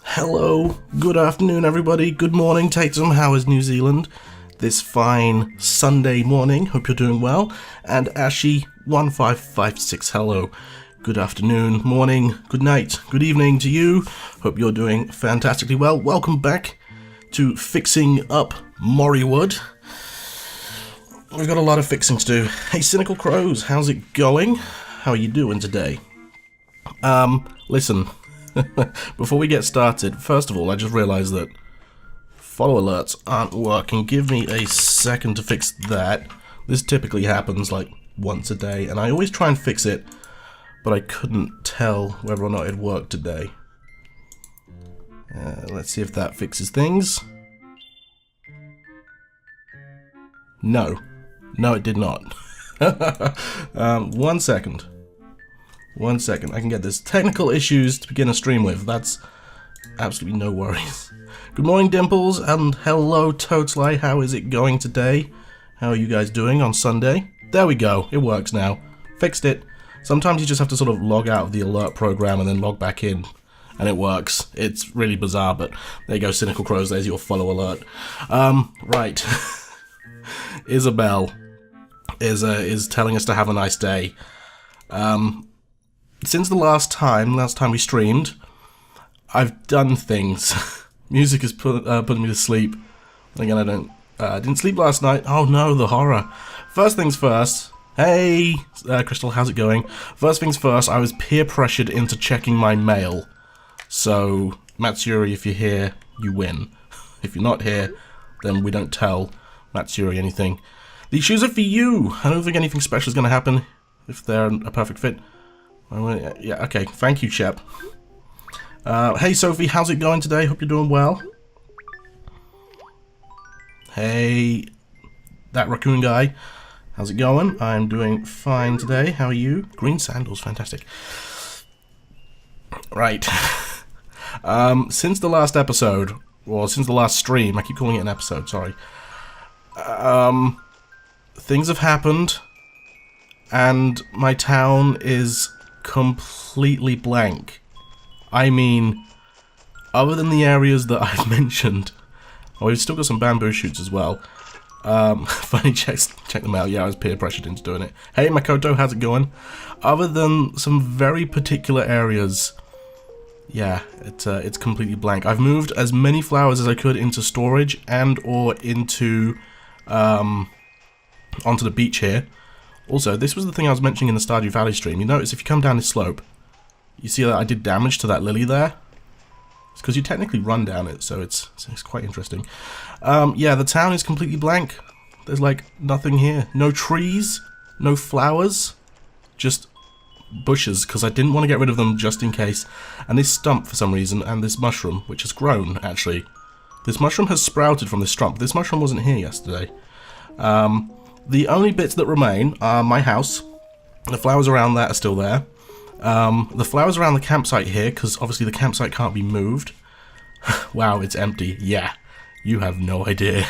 Hello, good afternoon everybody, good morning Tatum, how is New Zealand this fine Sunday morning? Hope you're doing well. And Ashy1556, hello, good afternoon, morning, good night, good evening to you. Hope you're doing fantastically well. Welcome back to Fixing Up Moriwood. We've got a lot of fixing to do. Hey Cynical Crows, how's it going? How are you doing today? Listen, before we get started, first of all, I just realised that follow alerts aren't working. Give me a second to fix that. This typically happens like once a day, and I always try and fix it, but I couldn't tell whether or not it worked today. Let's see if that fixes things. No, it did not. 1 second. 1 second, I can get this. Technical issues to begin a stream with, that's absolutely no worries. Good morning Dimples, and hello Toadsley, how is it going today? How are you guys doing on Sunday? There we go, it works now. Fixed it. Sometimes you just have to sort of log out of the alert program and then log back in, and it works. It's really bizarre, but there you go, Cynical Crows, there's your follow alert. Right. Isabel is telling us to have a nice day. Since the last time we streamed, I've done things. Music is putting me to sleep. Again, I didn't sleep last night. Oh no, the horror. First things first. Hey, Crystal, how's it going? First things first, I was peer pressured into checking my mail. So, Matsuri, if you're here, you win. If you're not here, then we don't tell Matsuri anything. These shoes are for you. I don't think anything special is going to happen if they're a perfect fit. Yeah, okay. Thank you, Shep. Hey, Sophie, how's it going today? Hope you're doing well. Hey, that raccoon guy. How's it going? I'm doing fine today. How are you? Green sandals, fantastic. Right. Since the last episode, or since the last stream, I keep calling it an episode, sorry. Things have happened, and my town is completely blank. I mean, other than the areas that I've mentioned, we've still got some bamboo shoots as well. Funny, check them out. Yeah, I was peer pressured into doing it. Hey, Makoto, how's it going? Other than some very particular areas, yeah, it's completely blank. I've moved as many flowers as I could into storage and or into onto the beach here. Also, this was the thing I was mentioning in the Stardew Valley stream. You notice if you come down this slope, you see that I did damage to that lily there? It's because you technically run down it, so it's quite interesting. Yeah, the town is completely blank. There's like nothing here. No trees, no flowers, just bushes, because I didn't want to get rid of them just in case. And this stump for some reason, and this mushroom, which has grown, actually. This mushroom has sprouted from this stump. This mushroom wasn't here yesterday. The only bits that remain are my house. The flowers around that are still there. The flowers around the campsite here, because obviously the campsite can't be moved. Wow, it's empty. Yeah, you have no idea.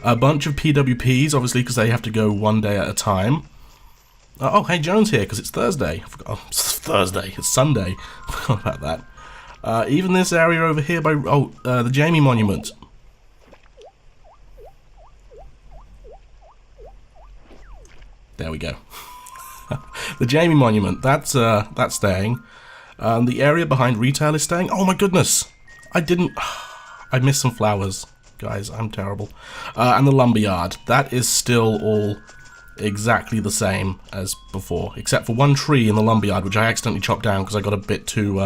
A bunch of PWPs, obviously, because they have to go one day at a time. Oh, hey, Joan's here, because it's Thursday. I forgot. Oh, it's Thursday. It's Sunday. I forgot about that. Even this area over here by... Oh, the Jamie Monument. There we go. The Jamie Monument, that's staying. The area behind retail is staying. Oh my goodness! I missed some flowers. Guys, I'm terrible. And the lumberyard, that is still all exactly the same as before. Except for one tree in the lumberyard, which I accidentally chopped down because I got a bit too...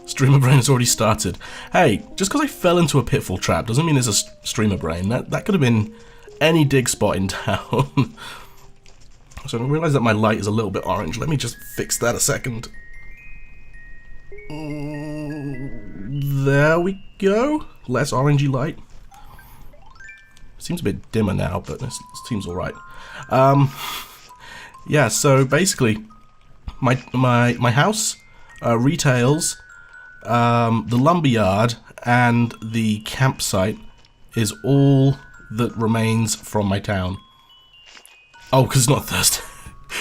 Streamer Brain has already started. Hey, just because I fell into a pitfall trap doesn't mean there's a Streamer Brain. That could have been any dig spot in town. So I realise that my light is a little bit orange. Let me just fix that a second. There we go. Less orangey light. Seems a bit dimmer now, but it seems alright. Yeah, so basically, my house retails, the lumberyard, and the campsite is all that remains from my town. Oh, because it's not Thursday.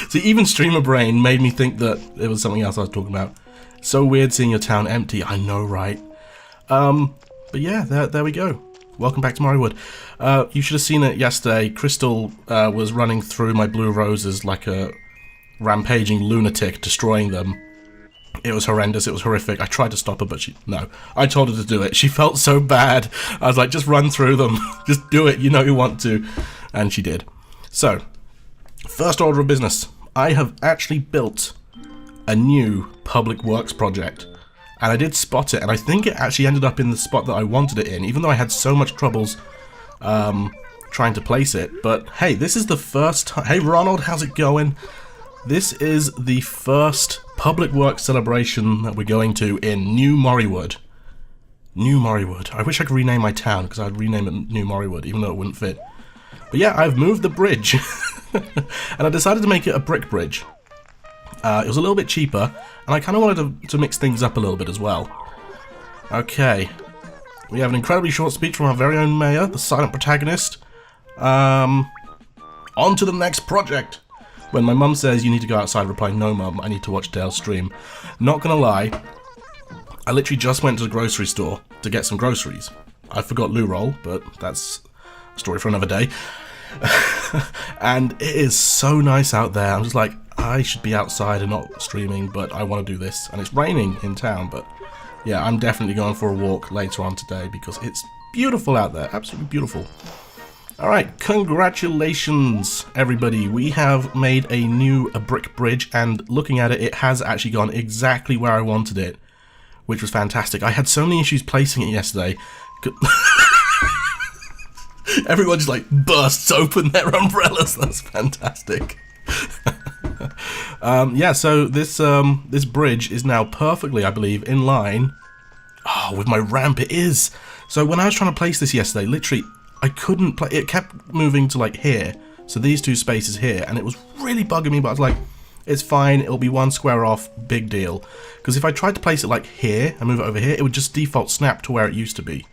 See, even streamer brain made me think that it was something else I was talking about. So weird seeing your town empty. I know, right? But yeah, there we go. Welcome back to Moriwood. You should have seen it yesterday. Crystal was running through my blue roses like a rampaging lunatic, destroying them. It was horrendous. It was horrific. I tried to stop her, but no. I told her to do it. She felt so bad. I was like, just run through them. Just do it. You know you want to. And she did. So, first order of business. I have actually built a new public works project. And I did spot it, and I think it actually ended up in the spot that I wanted it in, even though I had so much troubles trying to place it. But hey, this is the first time. Hey Ronald, how's it going? This is the first public works celebration that we're going to in New Moriwood. New Moriwood. I wish I could rename my town, because I'd rename it New Moriwood, even though it wouldn't fit. But yeah, I've moved the bridge. And I decided to make it a brick bridge. It was a little bit cheaper, and I kind of wanted to mix things up a little bit as well. Okay. We have an incredibly short speech from our very own mayor, the silent protagonist. On to the next project. When my mum says you need to go outside, I reply, no mum, I need to watch Dale's stream. Not gonna lie, I literally just went to the grocery store to get some groceries. I forgot loo roll, but that's a story for another day. And it is so nice out there. I'm just like, I should be outside and not streaming, but I want to do this. And it's raining in town, but yeah, I'm definitely going for a walk later on today because it's beautiful out there. Absolutely beautiful. Alright, congratulations everybody. We have made a brick bridge, and looking at it, it has actually gone exactly where I wanted it, which was fantastic. I had so many issues placing it yesterday. Everyone just like bursts open their umbrellas. That's fantastic. Yeah, so this bridge is now perfectly, I believe, in line. Oh, with my ramp it is. So when I was trying to place this yesterday, literally, I couldn't play. It kept moving to like here. So these two spaces here, and it was really bugging me, but I was like, it's fine, it'll be one square off, big deal. Because if I tried to place it like here and move it over here, it would just default snap to where it used to be.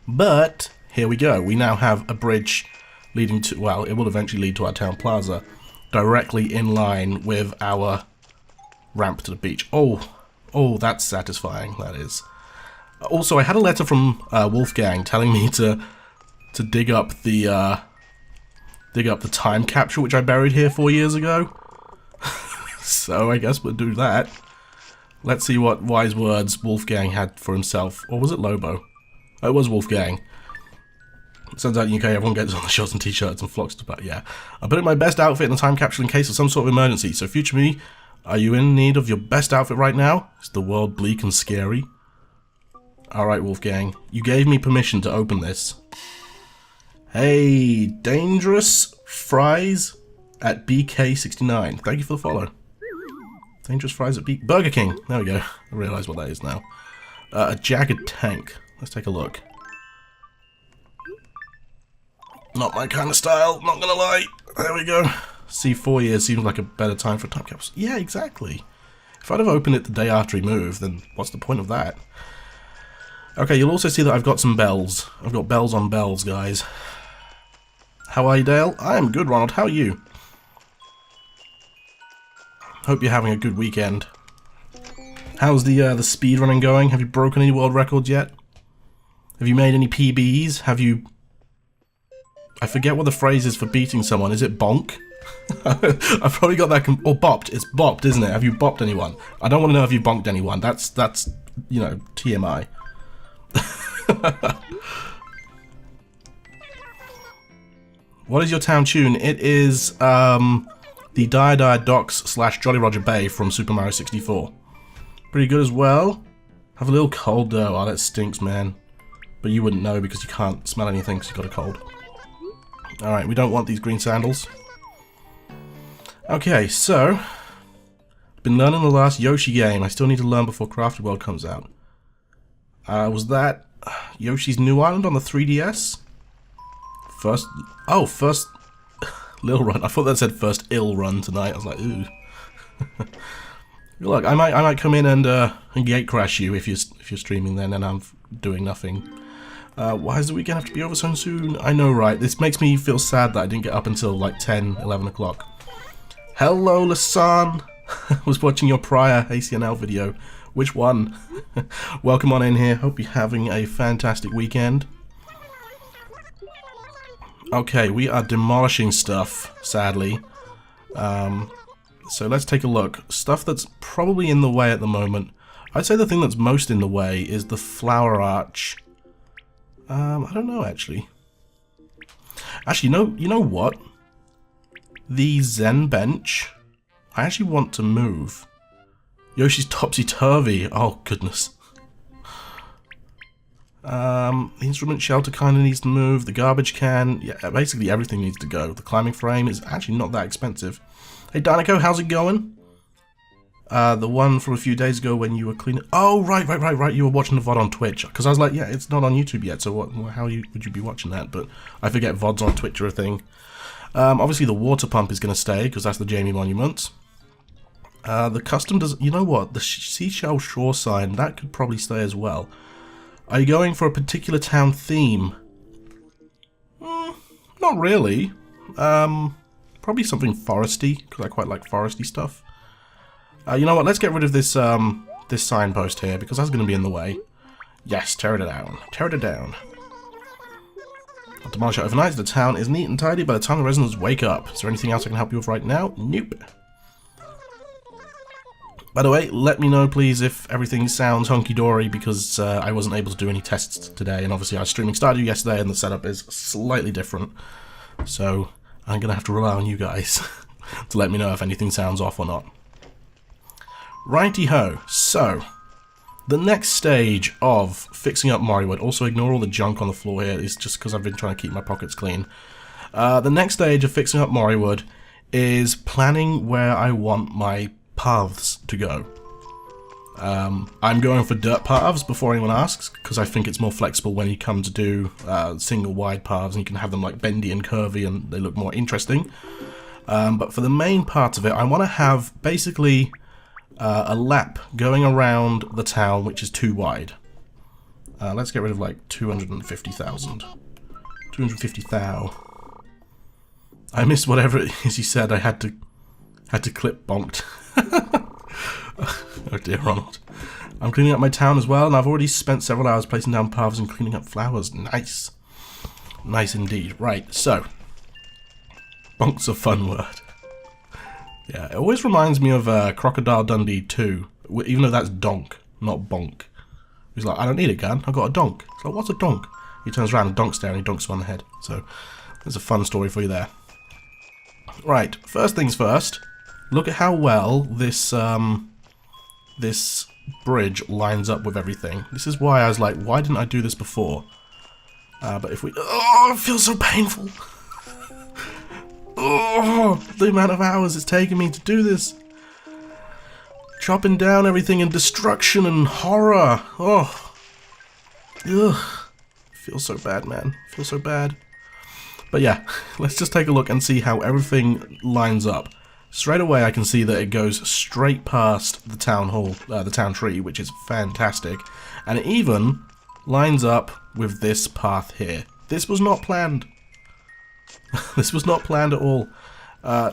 But here we go. We now have a bridge leading to, well, it will eventually lead to our town plaza, directly in line with our ramp to the beach. Oh, that's satisfying, that is. Also, I had a letter from Wolfgang telling me to dig up the time capsule which I buried here 4 years ago. So I guess we'll do that. Let's see what wise words Wolfgang had for himself. Or was it Lobo? Oh, it was Wolfgang. Turns out in the UK everyone gets on the shorts and t-shirts and flocks to buy. Yeah. I put in my best outfit in the time capsule in case of some sort of emergency. So future me, are you in need of your best outfit right now? Is the world bleak and scary? Alright, Wolfgang. You gave me permission to open this. Hey, Dangerous Fries at BK69. Thank you for the follow. Dangerous Fries at Burger King. There we go. I realise what that is now. A jagged tank. Let's take a look. Not my kind of style, not gonna lie. There we go. See, 4 years seems like a better time for a time capsule. Yeah, exactly. If I'd have opened it the day after he moved, then what's the point of that? Okay, you'll also see that I've got some bells. I've got bells on bells, guys. How are you, Dale? I am good, Ronald. How are you? Hope you're having a good weekend. How's the speedrunning going? Have you broken any world records yet? Have you made any PBs? Have you... I forget what the phrase is for beating someone. Is it bonk? I've probably got that... or bopped. It's bopped, isn't it? Have you bopped anyone? I don't want to know if you bonked anyone. That's you know, TMI. What is your town tune? It is the Dire Dire Docks / Jolly Roger Bay from Super Mario 64. Pretty good as well. Have a little cold though. Oh, that stinks, man. But you wouldn't know because you can't smell anything because you've got a cold. Alright, we don't want these green sandals. Okay, so... I've been learning the last Yoshi game. I still need to learn before Crafted World comes out. Was that Yoshi's New Island on the 3DS? First Lil Run. I thought that said first ill run tonight. I was like, ooh. Look, I might come in and gate crash you if you're streaming then and I'm doing nothing. Why does the weekend have to be over so soon? I know, right? This makes me feel sad that I didn't get up until like 10, 11 o'clock. Hello, Lasan. I was watching your prior ACNL video. Which one? Welcome on in here. Hope you're having a fantastic weekend. Okay, we are demolishing stuff, sadly. So let's take a look. Stuff that's probably in the way at the moment. I'd say the thing that's most in the way is the flower arch. I don't know, actually. Actually, you know what? The Zen bench, I actually want to move. Yoshi's topsy-turvy. Oh, goodness. The instrument shelter kind of needs to move. The garbage can. Yeah, basically everything needs to go. The climbing frame is actually not that expensive. Hey, Danico, how's it going? The one from a few days ago when you were cleaning... Oh, right. You were watching the VOD on Twitch. Because I was like, yeah, it's not on YouTube yet, so how would you be watching that? But I forget VODs on Twitch are a thing. Obviously, the water pump is going to stay, because that's the Jamie Monument. The custom does... You know what? The seashell shore sign, that could probably stay as well. Are you going for a particular town theme? Not really. Probably something foresty, because I quite like foresty stuff. You know what? Let's get rid of this this signpost here, because that's going to be in the way. Yes, tear it down. Tear it down. I'll demolish it overnight. The town is neat and tidy by the time the residents wake up. Is there anything else I can help you with right now? Nope. By the way, let me know please if everything sounds hunky-dory, because I wasn't able to do any tests today, and obviously I was streaming Stardew yesterday and the setup is slightly different. So I'm going to have to rely on you guys to let me know if anything sounds off or not. Righty-ho, so the next stage of fixing up Moriwood, also ignore all the junk on the floor here, it's just because I've been trying to keep my pockets clean. The next stage of fixing up Moriwood is planning where I want my paths to go. I'm going for dirt paths before anyone asks, because I think it's more flexible when you come to do single wide paths, and you can have them like bendy and curvy and they look more interesting. But for the main part of it, I want to have basically a lap going around the town which is too wide. Let's get rid of like 250,000. 250,000. I missed whatever it is he said. I had to clip bonked. Oh dear, Ronald. I'm cleaning up my town as well, and I've already spent several hours placing down paths and cleaning up flowers. Nice. Nice indeed. Right, so. Bonk's a fun word. Yeah, it always reminds me of Crocodile Dundee 2, even though that's donk, not bonk. He's like, I don't need a gun, I've got a donk. It's like, what's a donk? He turns around and donks there and he donks him on the head. So, there's a fun story for you there. Right, first things first, look at how well this, this bridge lines up with everything. This is why I was like, why didn't I do this before? But if we... Oh, it feels so painful! Oh, the amount of hours it's taken me to do this. Chopping down everything and destruction and horror. Oh. Ugh. Feels so bad, man. Feels so bad. But yeah, let's just take a look and see how everything lines up. Straight away I can see that it goes straight past the town hall, the town tree, which is fantastic. And it even lines up with this path here. This was not planned. This was not planned at all.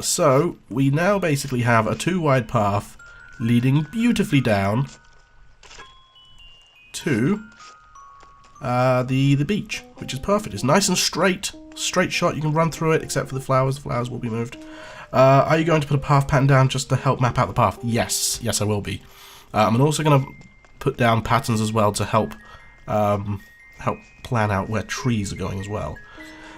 So we now basically have a 2-wide path leading beautifully down to the beach, which is perfect. It's nice and straight shot. You can run through it, except for the flowers. The flowers will be moved. Are you going to put a path pattern down just to help map out the path? Yes, I will be. I'm also going to put down patterns as well to help plan out where trees are going as well.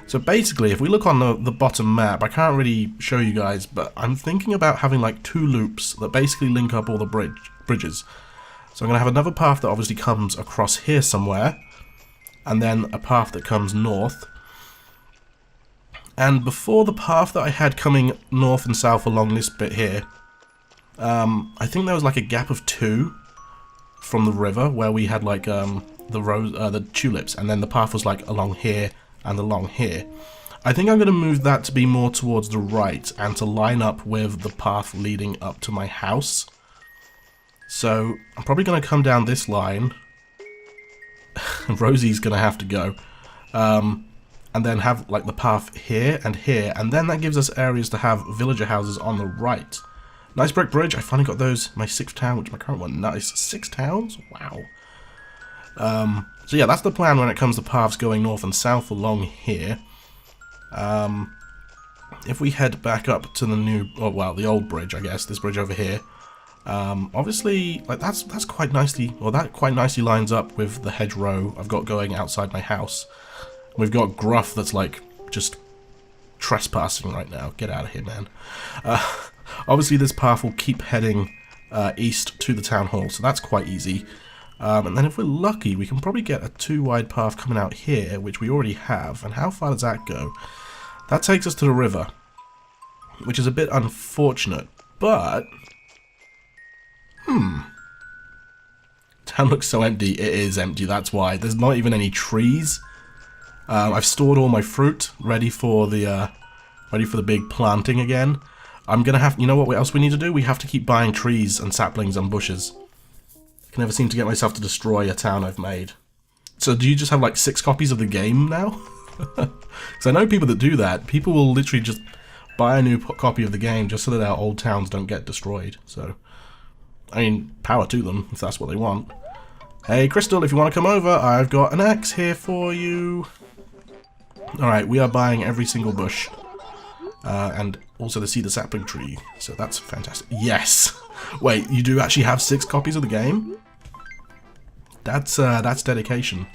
So basically, if we look on the bottom map, I can't really show you guys, but I'm thinking about having like 2 loops that basically link up all the bridges. So I'm going to have another path that obviously comes across here somewhere, and then a path that comes north. And before the path that I had coming north and south along this bit here, I think there was like a gap of 2 from the river where we had like the tulips, and then the path was like along here and along here. I think I'm going to move that to be more towards the right and to line up with the path leading up to my house. So I'm probably going to come down this line. Rosie's going to have to go. and then have like the path here, and then that gives us areas to have villager houses on the right. Nice brick bridge. I finally got those. My 6th town, which is my current one. Nice. 6 towns? Wow. So yeah, that's the plan when it comes to paths going north and south along here. If we head back up to the new, oh well, the old bridge, I guess, this bridge over here. Obviously, like that's quite nicely, or that quite nicely lines up with the hedgerow I've got going outside my house. We've got Gruff that's like just trespassing right now. Get out of here, man. Obviously, this path will keep heading east to the town hall, so that's quite easy. And then if we're lucky, we can probably get a 2-wide path coming out here, which we already have. And how far does that go? That takes us to the river, which is a bit unfortunate, but... Town looks so empty. It is empty, that's why. There's not even any trees. I've stored all my fruit, ready for the big planting again. I'm gonna have... You know what else we need to do? We have to keep buying trees and saplings and bushes. I can never seem to get myself to destroy a town I've made. So do you just have like 6 copies of the game now? Because I know people that do that. People will literally just buy a new copy of the game just so that our old towns don't get destroyed. So, I mean, power to them if that's what they want. Hey, Crystal, if you want to come over, I've got an axe here for you. Alright, we are buying every single bush. And also the cedar sapling tree. So that's fantastic. Yes! Wait, you do actually have 6 copies of the game? That's dedication.